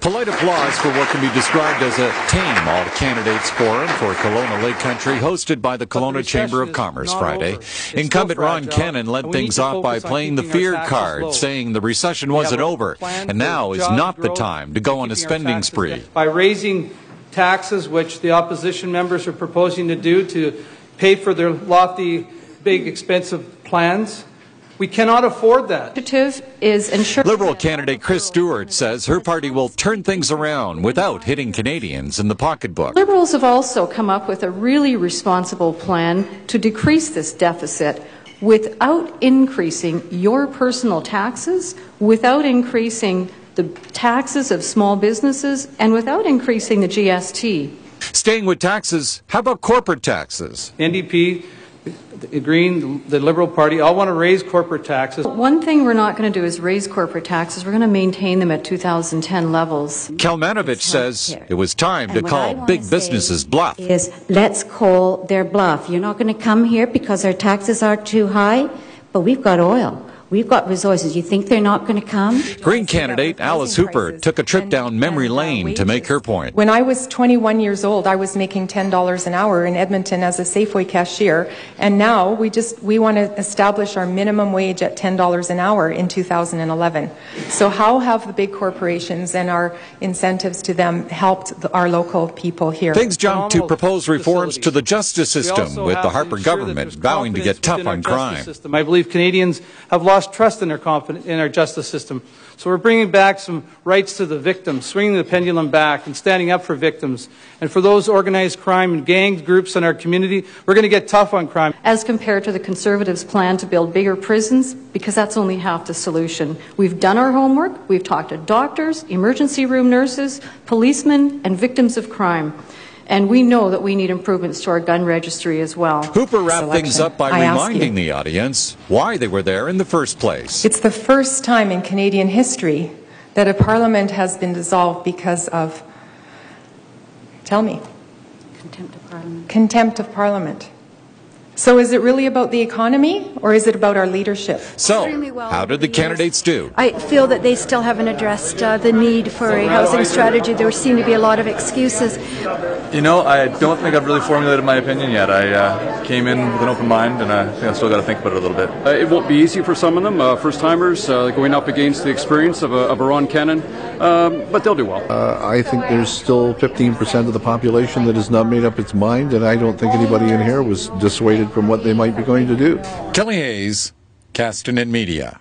Polite applause for what can be described as a tame all-candidates forum for Kelowna Lake Country, hosted by the Kelowna Chamber of Commerce Friday. Incumbent Ron Kennan led things off by playing the fear card, saying the recession wasn't over, and now is not the time to go on a spending spree. By raising taxes, which the opposition members are proposing to do to pay for their lofty, big, expensive plans, we cannot afford that. Liberal candidate Chris Stewart says her party will turn things around without hitting Canadians in the pocketbook. Liberals have also come up with a really responsible plan to decrease this deficit without increasing your personal taxes, without increasing the taxes of small businesses, and without increasing the GST. Staying with taxes, how about corporate taxes? NDP, the Green, the Liberal Party, all want to raise corporate taxes. One thing we're not going to do is raise corporate taxes. We're going to maintain them at 2010 levels. Kalmanovich says it was time to call big businesses bluff. Let's call their bluff. You're not going to come here because our taxes are too high, but we've got oil. We've got resources. You think they're not going to come? Green candidate Alice Hooper took a trip down memory lane to make her point. When I was 21 years old, I was making $10 an hour in Edmonton as a Safeway cashier, and now we want to establish our minimum wage at $10 an hour in 2011. So how have the big corporations and our incentives to them helped our local people here? Things jumped to propose reforms to the justice system, with the Harper government vowing to get tough on crime. I believe Canadians have lost trust in our justice system. So we're bringing back some rights to the victims, swinging the pendulum back and standing up for victims. And for those organized crime and gang groups in our community, we're going to get tough on crime. As compared to the Conservatives' plan to build bigger prisons, because that's only half the solution. We've done our homework. We've talked to doctors, emergency room nurses, policemen, and victims of crime. And we know that we need improvements to our gun registry as well. Hooper wrapped things up by reminding the audience why they were there in the first place. It's the first time in Canadian history that a parliament has been dissolved because of, tell me. Contempt of Parliament. Contempt of Parliament. So is it really about the economy, or is it about our leadership? So, how did the candidates do? I feel that they still haven't addressed the need for a housing strategy. There seem to be a lot of excuses. You know, I don't think I've really formulated my opinion yet. I came in with an open mind, and I think I've still got to think about it a little bit. It won't be easy for some of them, first-timers, going up against the experience of a Ron Kennan, but they'll do well. I think there's still 15% of the population that has not made up its mind, and I don't think anybody in here was dissuaded from what they might be going to do. Kelly Hayes, Castanet Media.